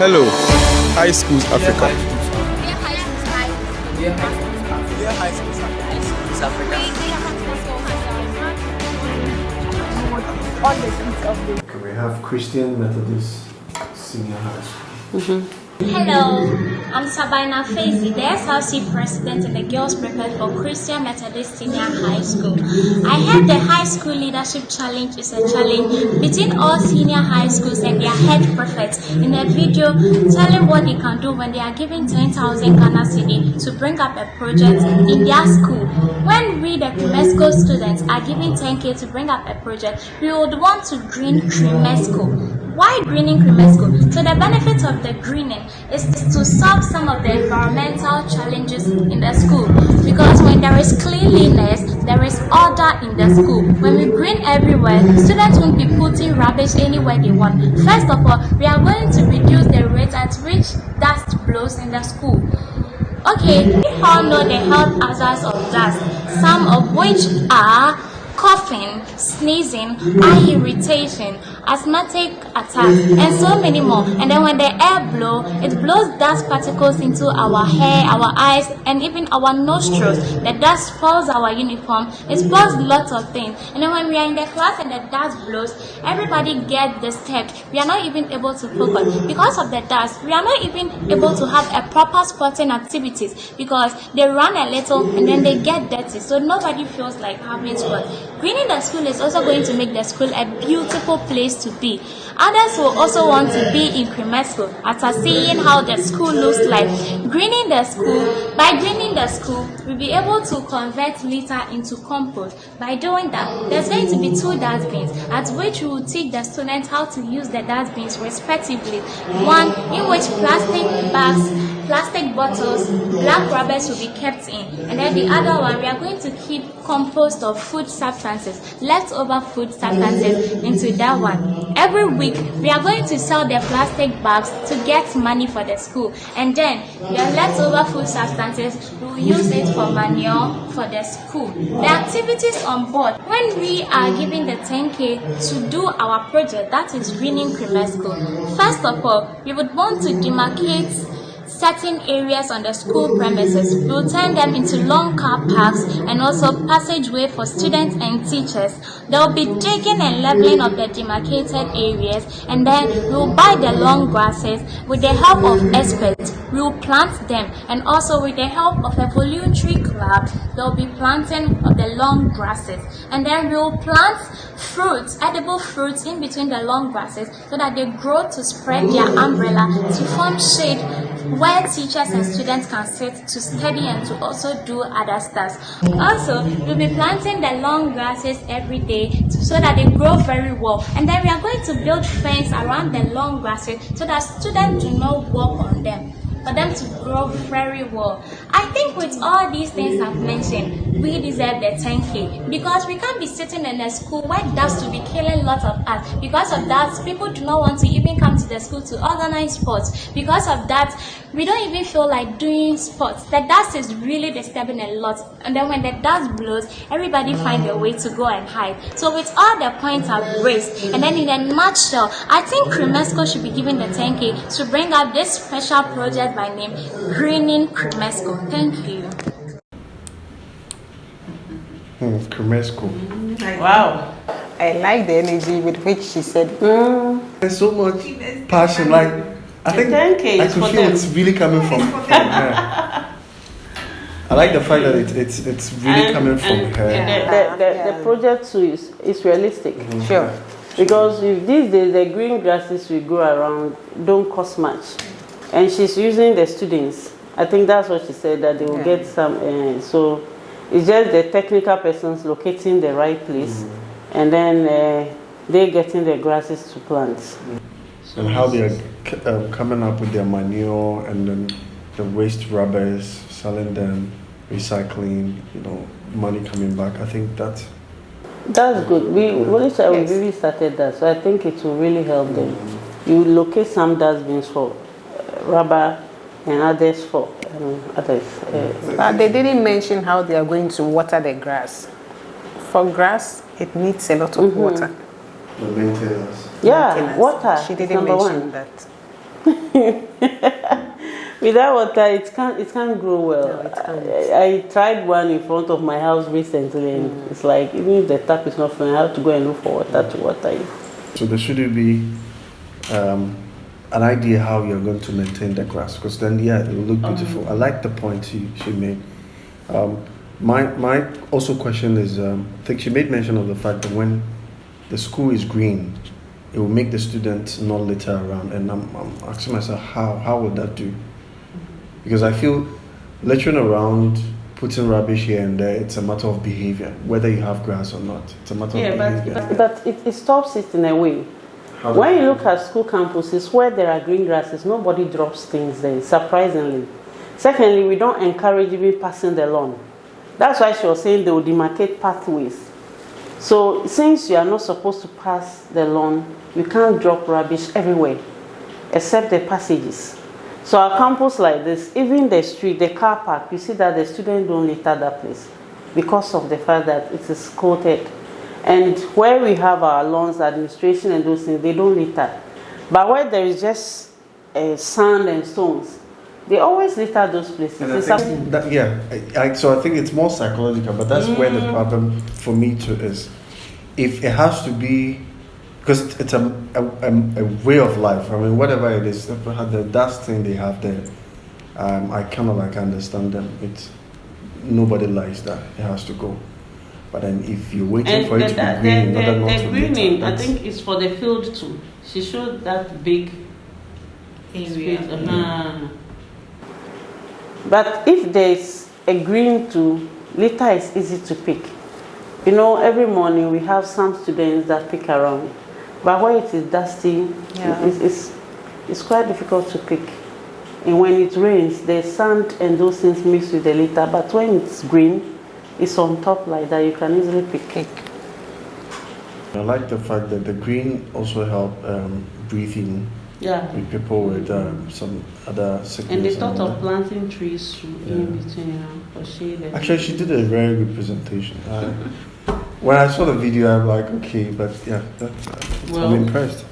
Hello, High Schools Africa. We have Christian Methodist Senior High School. Hello, I'm Sabina Faizi, the SLC President and the Girls Prefect for Christian Methodist Senior High School. I heard the High School Leadership Challenge is a challenge between all senior high schools and their head prefects in a video telling what they can do when they are given 10,000 Ghana cedi to bring up a project in their school. When we, the Cremesco students, are given 10K to bring up a project, we would want to green Cremesco. Why greening Cremesco? So the benefit of the greening is to solve some of the environmental challenges in the school. Because when there is cleanliness, there is order in the school. When we green everywhere, students won't be putting rubbish anywhere they want. First of all, we are going to reduce the rate at which dust blows in the school. Okay, we all know the health hazards of dust, some of which are coughing, sneezing, eye irritation, asthmatic attack, and so many more. And then when the air blows, it blows dust particles into our hair, our eyes, and even our nostrils. The dust spoils our uniform, it spoils lots of things. And then when we are in the class and the dust blows, everybody gets disturbed. We are not even able to focus. Because of the dust, we are not even able to have a proper sporting activities because they run a little and then they get dirty. So nobody feels like having sport. Greening the school is also going to make the school a beautiful place to be. Others will also want to be in Cremesco after seeing how the school looks like. Greening the school, by greening the school, we'll be able to convert litter into compost. By doing that, there's going to be 2 dustbins at which we will teach the students how to use the dustbins respectively. One in which plastic bags, plastic bottles, black rubbers will be kept in, and then the other one we are going to keep compost of food substances, leftover food substances into that one. Every week we are going to sell the plastic bags to get money for the school, and then the leftover food substances we will use it for manure for the school. The activities on board when we are given the 10K to do our project, that is greening Cremesco. First of all, we would want to demarcate certain areas on the school premises. We will turn them into long car parks and also passageway for students and teachers. There will be digging and leveling of the demarcated areas, and then we will buy the long grasses with the help of experts. We will plant them, and also with the help of a voluntary club, there will be planting of the long grasses. And then we will plant fruits, edible fruits in between the long grasses so that they grow to spread their umbrella to form shade where teachers and students can sit to study and to also do other stuff. Also, we'll be planting the long grasses every day so that they grow very well. And then we are going to build fence around the long grasses so that students do not walk on them, for them to grow very well. I think with all these things I've mentioned, we deserve the 10K because we can't be sitting in a school where dust will be killing lots of us. Because of that, people do not want to even come to the school to organize sports. Because of that, we don't even feel like doing sports. The dust is really disturbing a lot. And then when the dust blows, everybody finds a way to go and hide. So with all the points I've raised, and then in a nutshell, I think Cremesco should be given the 10K to bring up this special project by name Greening Cremesco. Thank you. Cremesco. Wow. I like the energy with which she said. There's so much passion. Like I think I can feel it's really coming from her. I like the fact that it's really coming from her. The project too is realistic. Sure. Because if these days the green grasses we grow around don't cost much. And she's using the students. I think that's what she said, that they will get some. So it's just the technical persons locating the right place, and then they're getting the grasses to plant. And how they are coming up with their manure and then the waste rubbers, selling them, recycling, money coming back. I think that's good. We really started that, so I think it will really help them. You locate some dustbins for rubber and others for others. But they didn't mention how they are going to water the grass. For grass, it needs a lot of water. the maintenance. Yeah, water. She didn't mention that. Without water, it can't grow well. No, it can't. I tried one in front of my house recently, and it's like even if the tap is not filling, I have to go and look for water to water it. So there should be an idea how you're going to maintain the grass, because then it will look beautiful. I like the point she made. My also question is, I think she made mention of the fact that when the school is green, it will make the students not litter around, and I'm asking myself how would that do? Because I feel littering around, putting rubbish here and there, it's a matter of behavior, whether you have grass or not. It's a matter of behavior. But it stops it in a way. When you look at school campuses where there are green grasses, nobody drops things there, surprisingly. Secondly, we don't encourage even passing the lawn. That's why she was saying they will demarcate pathways. So since you are not supposed to pass the lawn, you can't drop rubbish everywhere, except the passages. So our campus like this, even the street, the car park, you see that the students don't litter that place because of the fact that it is coated. And where we have our lawns, administration and those things, they don't litter. But where there is just sand and stones, they always litter those places. So I think it's more psychological, but that's where the problem for me too is. If it has to be, because it's a way of life. I mean, whatever it is, the dust thing they have there, I kind of like understand them. Nobody likes that. It has to go. But then if you're waiting for it to be green, the greening, I think it's for the field too. She showed that big area. But if there's a green to litter, is easy to pick. You know, every morning we have some students that pick around. But where it is dusty, it's quite difficult to pick. And when it rains, the sand and those things mix with the litter. But when it's green, it's on top like that, you can easily pick. I like the fact that the green also help breathing with people with some other sickness. And they thought of planting trees in between for shade. Actually, she did a very good presentation. When I saw the video, I'm like, okay, but I'm impressed.